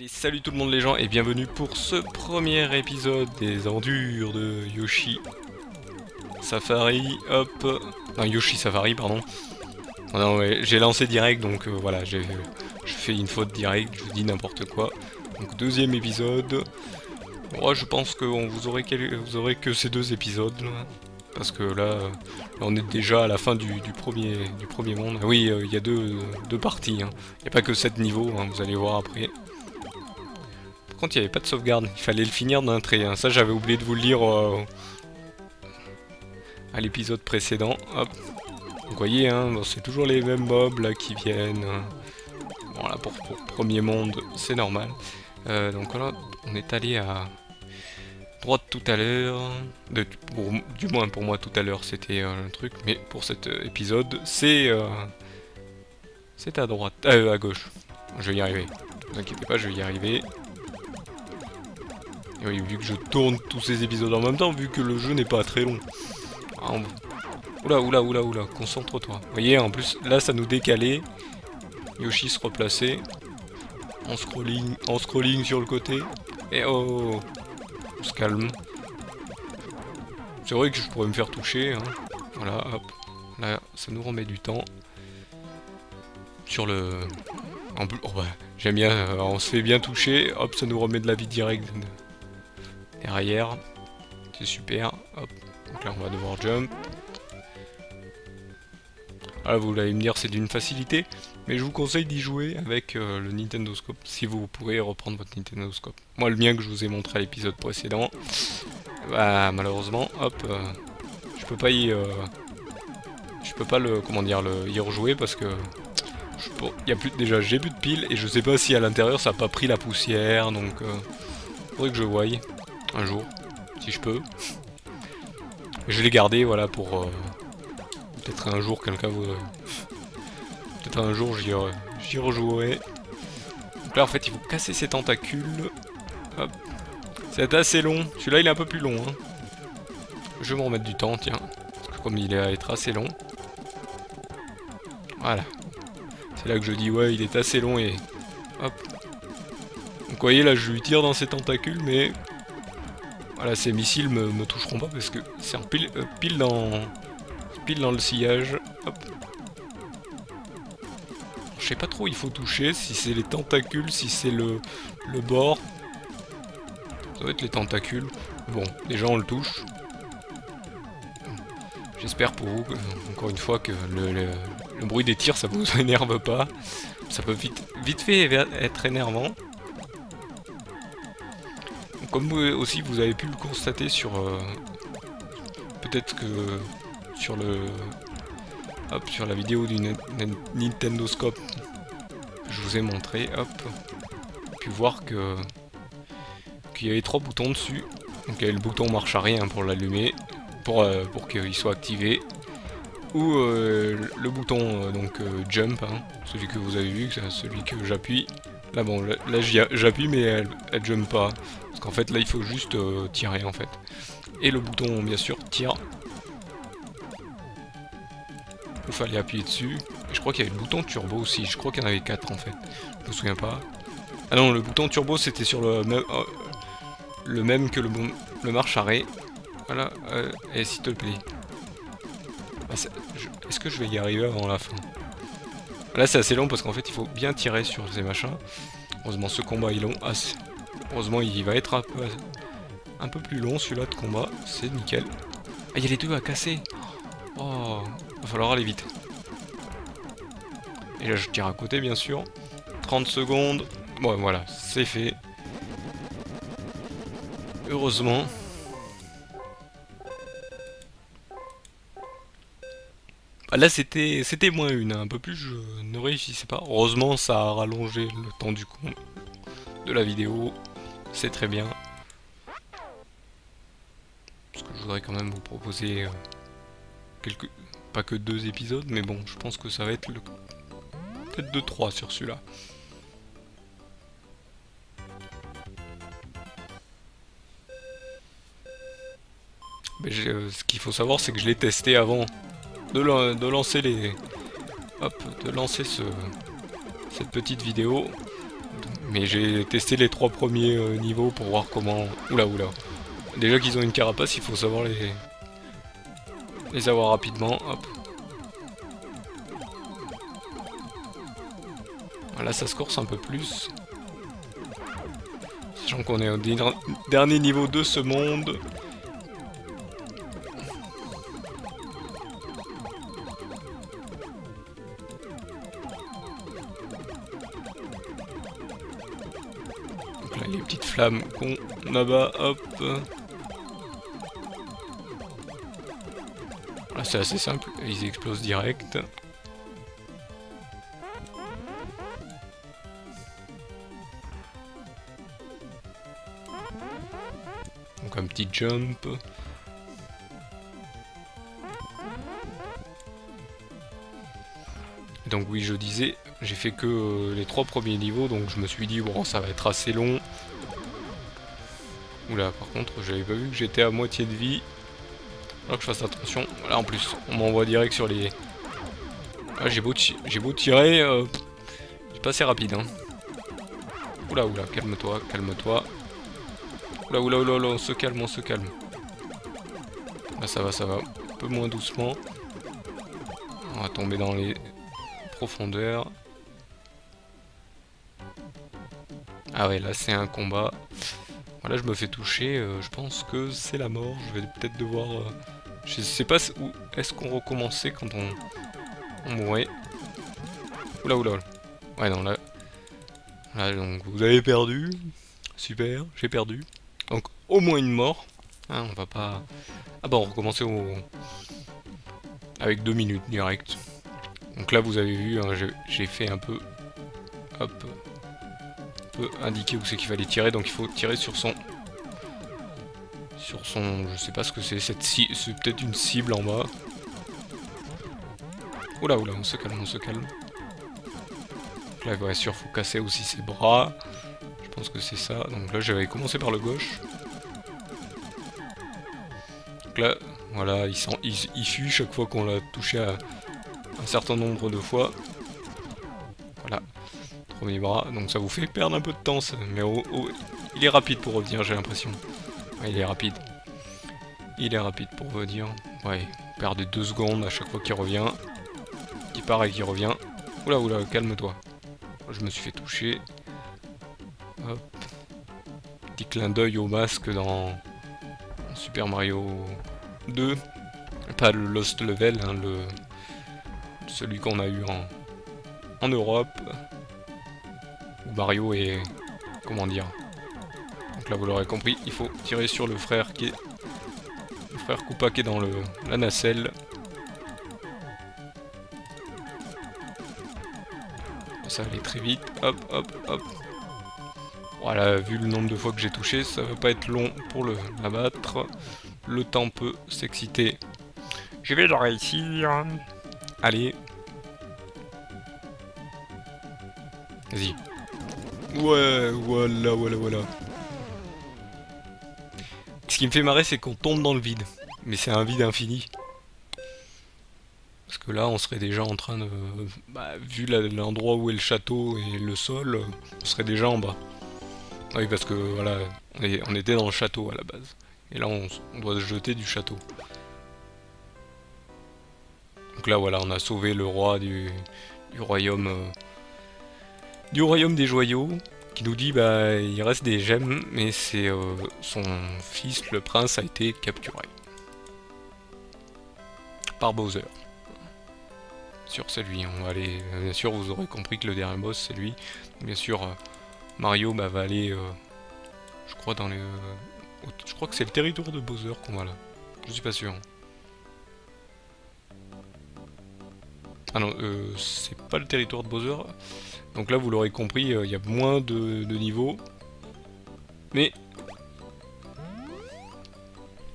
Allez, salut tout le monde les gens et bienvenue pour ce premier épisode des aventures de Yoshi Safari, hop. Non, Yoshi Safari, pardon. Oh non, ouais, j'ai lancé direct, donc voilà, je fais une faute directe, je vous dis n'importe quoi. Donc deuxième épisode. Moi je pense que vous aurez que ces deux épisodes, là. Parce que là, on est déjà à la fin du premier monde. Ah oui, il y a deux parties, hein. Il n'y a pas que 7 niveaux, hein, vous allez voir après. Par contre, il n'y avait pas de sauvegarde, il fallait le finir d'un trait, hein. Ça, j'avais oublié de vous le dire à l'épisode précédent. Hop. Vous voyez, hein, bon, c'est toujours les mêmes mobs là qui viennent. Voilà, pour premier monde, c'est normal. Donc voilà, on est allé à droite tout à l'heure. Du moins pour moi tout à l'heure c'était un truc, mais pour cet épisode c'est à droite, à gauche. Je vais y arriver. Ne vous inquiétez pas, je vais y arriver. Et oui, vu que je tourne tous ces épisodes en même temps, vu que le jeu n'est pas très long. Ah, oula, concentre-toi. Vous voyez, en plus, là, ça nous décalait. Yoshi se replaçait. En scrolling sur le côté. Et oh, on se calme. C'est vrai que je pourrais me faire toucher, hein. Voilà, hop. Là, ça nous remet du temps. Sur le... En plus, oh bah, j'aime bien, on se fait bien toucher. Hop, ça nous remet de la vie directe. Derrière. C'est super. Hop. Donc là, on va devoir jump. Ah, vous allez me dire c'est d'une facilité, mais je vous conseille d'y jouer avec le Nintendo Scope, si vous pourrez reprendre votre Nintendo Scope. Moi, le mien que je vous ai montré à l'épisode précédent, bah, malheureusement, hop, je peux pas le, comment dire, y rejouer parce que y a plus, déjà j'ai plus de piles et je sais pas si à l'intérieur ça a pas pris la poussière, donc faudrait que je voie un jour, si je peux. Je l'ai gardé, voilà, pour peut-être un jour quelqu'un voudrait. Peut-être un jour j'y rejouerai. Donc là en fait il faut casser ses tentacules. Hop. C'est assez long. Celui-là il est un peu plus long, hein. Je vais me remettre du temps, tiens. Parce que comme il va être assez long. Voilà. C'est là que je dis ouais il est assez long et... Hop. Donc vous voyez là je lui tire dans ses tentacules mais... Voilà, ces missiles me toucheront pas parce que c'est pile dans le sillage. Hop. Je sais pas trop où il faut toucher, si c'est les tentacules, si c'est le bord. Ça doit être les tentacules. Bon, déjà on le touche. J'espère pour vous, encore une fois, que le bruit des tirs ça vous énerve pas. Ça peut vite fait être énervant. Comme vous aussi vous avez pu le constater sur... peut-être que sur sur la vidéo du Nintendo Scope que je vous ai montré, hop, puis voir qu'il y avait 3 boutons dessus. Donc il y avait le bouton marche arrière pour l'allumer, pour qu'il soit activé, ou le bouton jump, hein, celui que vous avez vu, celui que j'appuie. Là bon, là j'appuie mais elle jump pas, parce qu'en fait là il faut juste tirer en fait. Et le bouton bien sûr tire. Il fallait appuyer dessus. Et je crois qu'il y avait le bouton turbo aussi. Je crois qu'il y en avait 4 en fait. Je me souviens pas. Ah non, le bouton turbo c'était sur le même que le marche arrêt. Voilà. Et s'il te plaît. Ah, est-ce que je vais y arriver avant la fin? Là c'est assez long parce qu'en fait il faut bien tirer sur ces machins. Heureusement ce combat est long. Ah, heureusement il va être un peu plus long celui-là de combat. C'est nickel. Ah il y a les deux à casser. Oh, va falloir aller vite. Et là je tire à côté bien sûr. 30 secondes. Bon voilà, c'est fait. Heureusement. Ah, là c'était moins une, hein. Un peu plus je ne réussissais pas. Heureusement ça a rallongé le temps de la vidéo. C'est très bien. Parce que je voudrais quand même vous proposer pas que 2 épisodes, mais bon, je pense que ça va être peut-être 2-3 sur celui-là. Mais ce qu'il faut savoir, c'est que je l'ai testé avant de lancer cette petite vidéo. Mais j'ai testé les 3 premiers niveaux pour voir comment... Oula oula. Déjà qu'ils ont une carapace, il faut savoir les avoir rapidement. Hop. Là ça se corse un peu plus. Sachant qu'on est au dernier niveau de ce monde. Donc là les petites flammes qu'on abat, hop. Là c'est assez simple, ils explosent direct. Donc un petit jump. Donc oui, je disais, j'ai fait que les 3 premiers niveaux, donc je me suis dit bon ça va être assez long. Oula, par contre j'avais pas vu que j'étais à moitié de vie. Alors que je fasse attention. Voilà, en plus on m'envoie direct sur les... Ah, j'ai beau tirer, c'est pas assez rapide hein. Oula oula, calme-toi, calme-toi. Oula oula oula, on se calme, on se calme. Là ça va, un peu moins doucement. On va tomber dans les profondeurs. Ah ouais, là c'est un combat. Voilà, je me fais toucher, je pense que c'est la mort. Je vais peut-être devoir... je sais pas où est-ce qu'on recommençait quand on mourait. Oula oula. Ouais non là... Là donc vous avez perdu. Super, j'ai perdu. Donc au moins une mort. Hein, on va pas... Ah bah on recommençait avec 2 minutes direct. Donc là vous avez vu, hein, j'ai fait un peu... Hop. Un peu indiquer où c'est qu'il fallait tirer. Donc il faut tirer sur son... Je sais pas ce que c'est, c'est peut-être une cible en bas. Oula oula, on se calme, on se calme. Donc là bien sûr faut casser aussi ses bras. Je pense que c'est ça. Donc là j'avais commencé par le gauche. Donc là, voilà, il fuit chaque fois qu'on l'a touché à un certain nombre de fois. Voilà, premier bras. Donc ça vous fait perdre un peu de temps, ça. Mais il est rapide pour revenir, j'ai l'impression. Ouais, il est rapide. Il est rapide pour revenir. Ouais, on perd des 2 secondes à chaque fois qu'il revient. Il part et qu'il revient. Oula oula, calme-toi. Je me suis fait toucher. Hop. Petit clin d'œil au masque dans Super Mario 2. Pas le Lost Level, hein, celui qu'on a eu en Europe. Où Mario est... Comment dire? Donc là vous l'aurez compris, il faut tirer sur le frère qui est... Le frère Koopa qui est dans la nacelle. Ça va aller très vite. Hop, hop, hop. Voilà, vu le nombre de fois que j'ai touché, ça va pas être long pour l'abattre. Le temps peut s'exciter. Je vais le réussir. Allez. Vas-y. Ouais, voilà, voilà, voilà. Ce qui me fait marrer, c'est qu'on tombe dans le vide. Mais c'est un vide infini. Parce que là, on serait déjà en train de... Bah, vu l'endroit où est le château et le sol, on serait déjà en bas. Oui, parce que, voilà, on était dans le château à la base. Et là, on doit se jeter du château. Donc là, voilà, on a sauvé le roi du royaume... du royaume des joyaux, qui nous dit, bah, il reste des gemmes, mais c'est son fils, le prince, a été capturé. Par Bowser. Bien sûr, c'est lui. On va aller... bien sûr, vous aurez compris que le dernier boss, c'est lui. Bien sûr, Mario bah, va aller... je crois dans les... je crois que c'est le territoire de Bowser qu'on va là. Je suis pas sûr. Ah non, c'est pas le territoire de Bowser. Donc là, vous l'aurez compris, il y a moins de niveaux. Mais...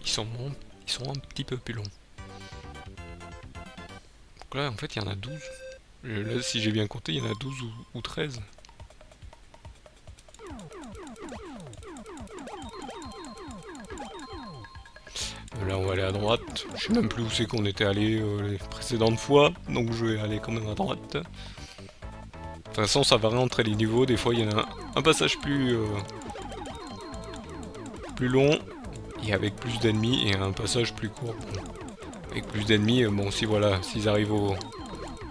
Ils sont un petit peu plus longs. Donc là, en fait, il y en a 12. Là, si j'ai bien compté, il y en a 12 ou 13. Là, on va aller à droite. Je sais même plus où c'est qu'on était allé les précédentes fois. Donc je vais aller quand même à droite. toute façon, ça varie entre les niveaux. Des fois, il y en a un passage plus long et avec plus d'ennemis, et un passage plus court avec plus d'ennemis. Bon, si voilà, s'ils arrivent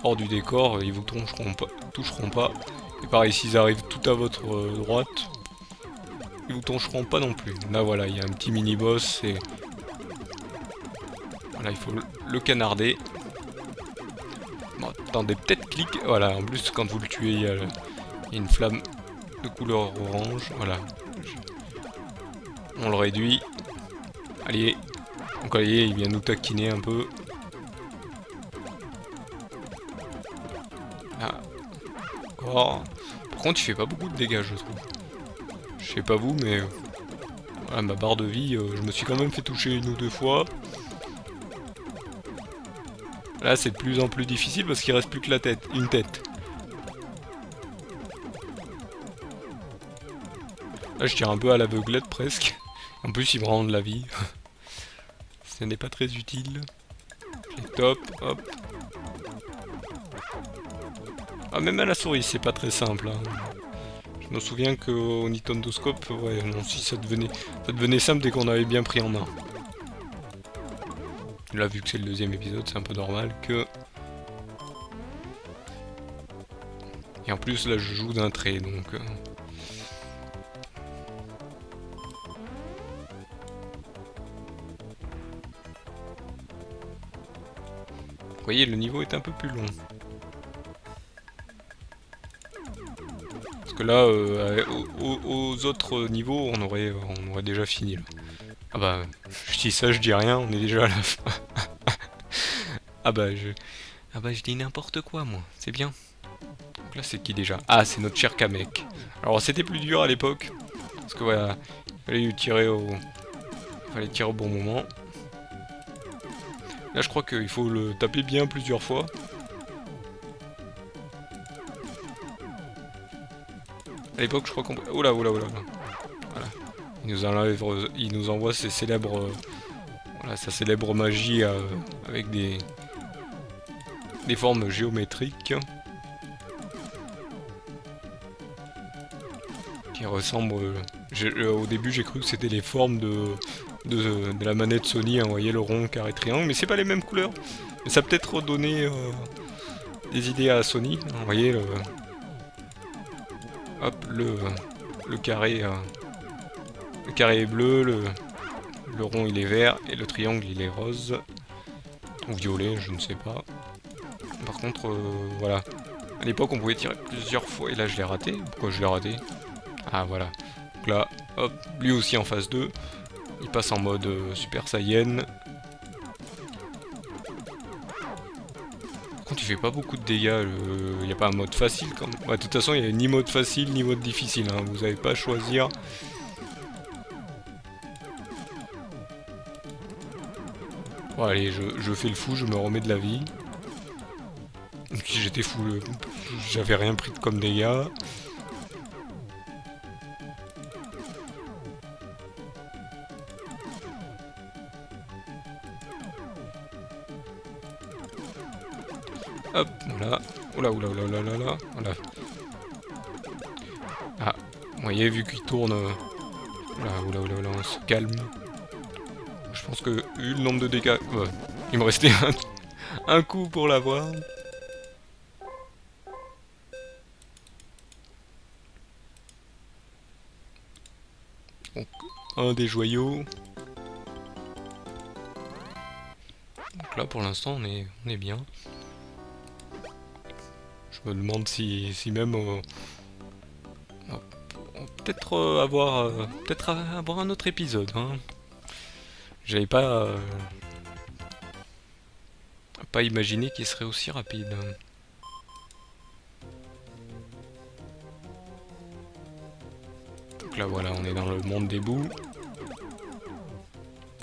hors du décor, ils vous toucheront pas. Et pareil, s'ils arrivent tout à votre droite, ils vous toucheront pas non plus. Là, voilà, il y a un petit mini-boss, et voilà, il faut le canarder. Bon, attendez, peut-être clic. Voilà, en plus, quand vous le tuez, il y a une flamme de couleur orange. Voilà. On le réduit. Allez. Donc, allez, il vient nous taquiner un peu. Là. Encore. Par contre, il fait pas beaucoup de dégâts, je trouve. Je sais pas vous, mais voilà, ma barre de vie, je me suis quand même fait toucher 1 ou 2 fois. Là, c'est de plus en plus difficile parce qu'il reste plus que une tête. Là, je tire un peu à l'aveuglette presque. En plus, il me rend de la vie. Ce n'est pas très utile. Les top, hop. Ah, même à la souris, c'est pas très simple. Hein. Je me souviens qu'au Nintendo Scope, ouais, non, si ça devenait simple dès qu'on avait bien pris en main. Là, vu que c'est le 2e épisode, c'est un peu normal que... Et en plus, là, je joue d'un trait, donc... Vous voyez, le niveau est un peu plus long. Parce que là, aux autres niveaux, on aurait déjà fini. Là. Ah bah, je dis ça, je dis rien, on est déjà à la fin. Ah bah, je dis n'importe quoi, moi. C'est bien. Donc là, c'est qui déjà? Ah, c'est notre cher Kamek. Alors, c'était plus dur à l'époque. Parce que voilà, il fallait tirer au bon moment. Là, je crois qu'il faut le taper bien plusieurs fois. À l'époque, je crois qu'on... Oula. Voilà. Il nous envoie ses célèbres... Voilà, sa célèbre magie avec des formes géométriques. Qui ressemblent... au début, j'ai cru que c'était les formes de la manette Sony, hein, vous voyez, le rond, carré, triangle, mais c'est pas les mêmes couleurs. Mais ça a peut-être donné des idées à Sony, hein, vous voyez, hop, le carré est bleu, le rond il est vert, et le triangle il est rose, ou violet, je ne sais pas. Par contre, voilà, à l'époque on pouvait tirer plusieurs fois, et là je l'ai raté. Pourquoi je l'ai raté? Ah voilà, donc là, hop, lui aussi en phase 2. Il passe en mode Super Saiyan. Par contre, il fait pas beaucoup de dégâts. Il n'y a pas un mode facile quand même. Ouais, de toute façon, il n'y a ni mode facile ni mode difficile. Hein. Vous n'avez pas à choisir. Bon, allez, je fais le fou, je me remets de la vie. Si j'étais fou, j'avais rien pris comme dégâts. Hop, voilà. Oula. Voilà. Ah, vous voyez, vu qu'il tourne... Oula, on se calme. Je pense que, vu le nombre de dégâts... Ouais, il me restait un coup pour l'avoir. Donc, un des joyaux. Donc là, pour l'instant, on est bien. Je me demande si même on va peut-être avoir un autre épisode. Hein. J'avais pas imaginé qu'il serait aussi rapide. Donc là voilà, on est dans le monde des bouts.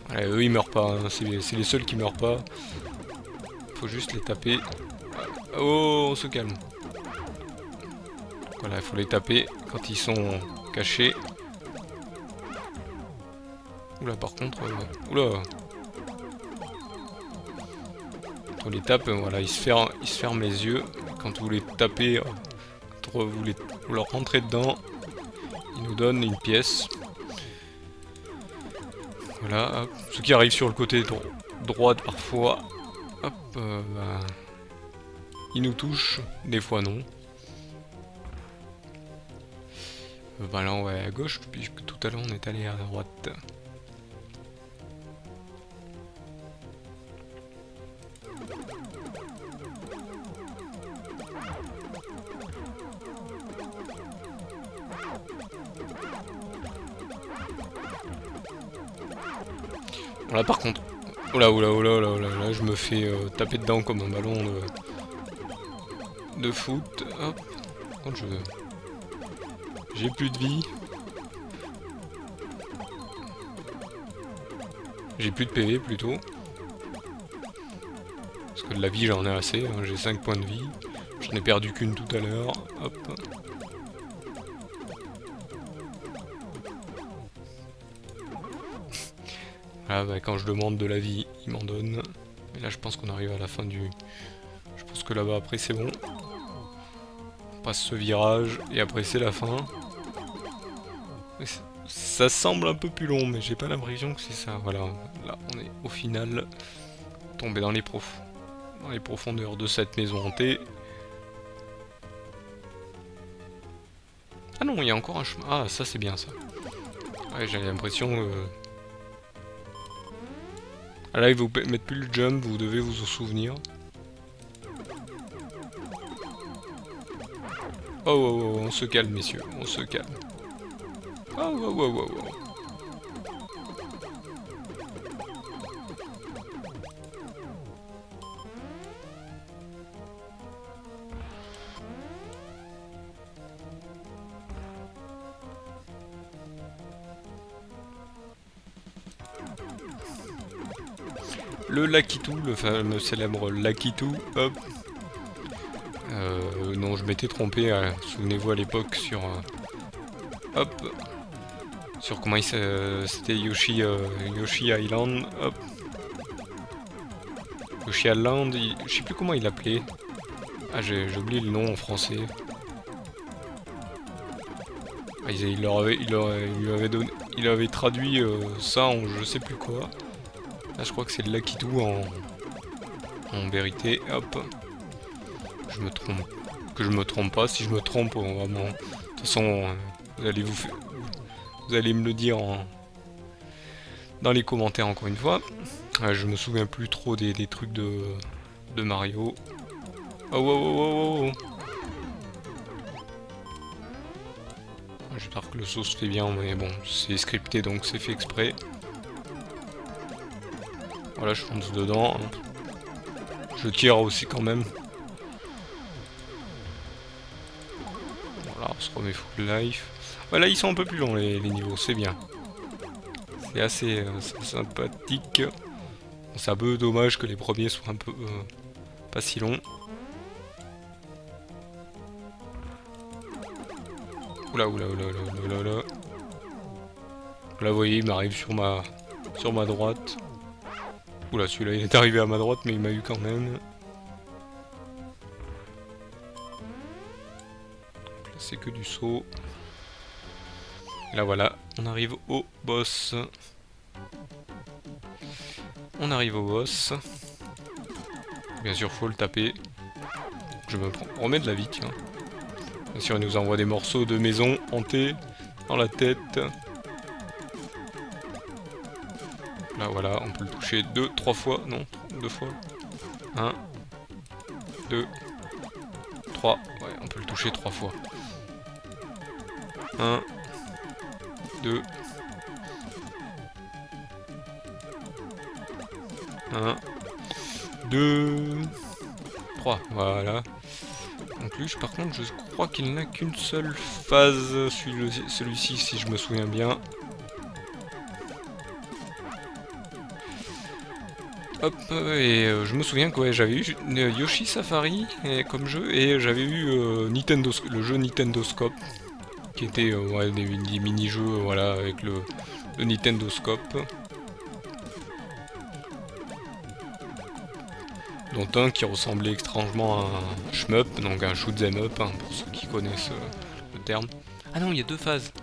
Voilà, eux ils meurent pas, hein. C'est les seuls qui meurent pas. Faut juste les taper. Oh, on se calme. Voilà, il faut les taper quand ils sont cachés. Oula, par contre... oula. Quand on les tape, voilà, ils se ferment les yeux. Quand vous les tapez, vous leur rentrez dedans. Il nous donne une pièce. Voilà, hop. Ceux qui arrivent sur le côté droit parfois, hop, bah, ils nous touchent, des fois non. Bah là on va à gauche, puisque tout à l'heure on est allé à droite. Là par contre, oula, je me fais taper dedans comme un ballon de foot. Hop, quand je... J'ai plus de vie. J'ai plus de PV plutôt. Parce que de la vie j'en ai assez, hein, j'ai 5 points de vie. J'en ai perdu qu'une tout à l'heure. Hop. Voilà, bah, quand je demande de la vie, il m'en donne. Mais là je pense qu'on arrive à la fin du... Je pense que là-bas après c'est bon. On passe ce virage et après c'est la fin. Ça semble un peu plus long, mais j'ai pas l'impression que c'est ça. Voilà, là on est au final tombé dans les profondeurs de cette maison hantée. Ah non, il y a encore un chemin. Ah, ça c'est bien ça. Ouais, j'ai l'impression... Ah là, il vous mettre plus le jump, vous devez vous en souvenir. Oh, on se calme, messieurs, on se calme. Oh. Le Lakitu, le fameux célèbre Lakitu, hop. Non, je m'étais trompé, souvenez-vous à l'époque sur... hop. Sur comment il c'était Yoshi Island, hop. Yoshi Island, je sais plus comment il l'appelait. Ah, j'ai oublié le nom en français. Ah, il avait traduit ça en je sais plus quoi. Là, je crois que c'est le Lakitu en vérité. Hop. Que je me trompe pas. Si je me trompe, vraiment. De toute façon, vous allez me le dire dans les commentaires encore une fois. Je me souviens plus trop des trucs de Mario. Oh. J'espère que le saut se fait bien, mais bon, c'est scripté donc c'est fait exprès. Voilà, je fonce dedans. Je tire aussi quand même. Voilà, on se remet full life. Voilà, ils sont un peu plus longs les niveaux, c'est bien. C'est assez sympathique. C'est un peu dommage que les premiers soient un peu pas si longs. Oula. Là, vous voyez, il m'arrive sur ma droite. Oula, celui-là, il est arrivé à ma droite, mais il m'a eu quand même. Là, c'est que du saut. Et là, voilà, on arrive au boss. Bien sûr, faut le taper. Je me remets de la vie, tiens. Bien sûr, il nous envoie des morceaux de maison hantée dans la tête. Là, voilà, on peut le toucher 3 fois. Non, 2 fois. 1, 2, 3. Ouais, on peut le toucher 3 fois. 1, 2, 1, 2, 3. Voilà. Donc lui, par contre, je crois qu'il n'a qu'une seule phase, celui-ci, si je me souviens bien. Hop, et je me souviens que ouais, j'avais eu Yoshi Safari comme jeu, et j'avais eu le jeu Nintendo Scope, qui était ouais, des mini-jeux voilà, avec le Nintendo Scope. dont un qui ressemblait étrangement à un shmup, donc un shoot 'em up, hein, pour ceux qui connaissent le terme. Ah non, il y a deux phases.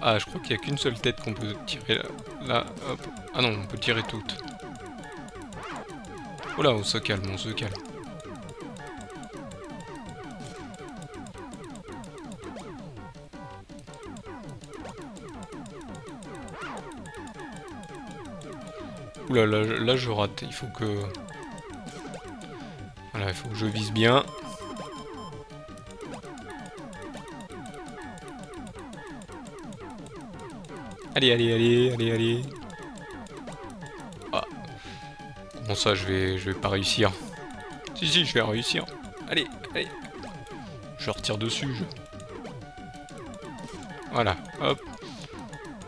Ah, je crois qu'il n'y a qu'une seule tête qu'on peut tirer là. Là, hop. Ah non, on peut tirer toutes. Oh là, on se calme, on se calme. Oula, là je rate, il faut que... Voilà, il faut que je vise bien. Allez, allez, allez, allez, allez. Ah. Bon ça, je vais pas réussir. Si, je vais réussir. Allez, allez. Je retire dessus, Voilà, hop.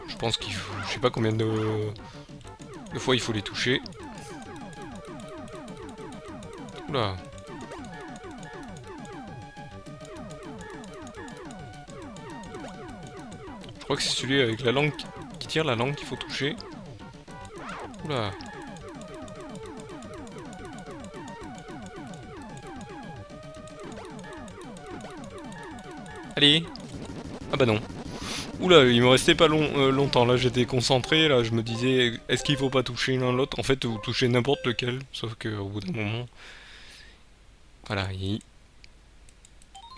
Je pense qu'il faut... Je sais pas combien de fois il faut les toucher. Oula. Je crois que c'est celui avec la langue qui tire la langue qu'il faut toucher. Oula. Allez. Ah bah non. Oula, il me restait pas longtemps, là j'étais concentré, là je me disais, est-ce qu'il faut pas toucher l'un l'autre? En fait, vous touchez n'importe lequel, sauf qu'au bout d'un moment, voilà, il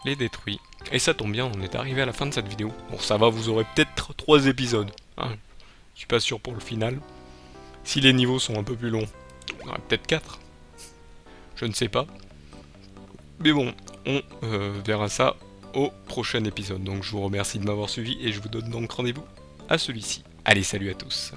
les détruit. Et ça tombe bien, on est arrivé à la fin de cette vidéo. Bon, ça va, vous aurez peut-être 3 épisodes, hein. Je suis pas sûr pour le final. Si les niveaux sont un peu plus longs, on aura peut-être 4. Je ne sais pas. Mais bon, on verra ça au prochain épisode. Donc je vous remercie de m'avoir suivi et je vous donne donc rendez-vous à celui-ci. Allez, salut à tous.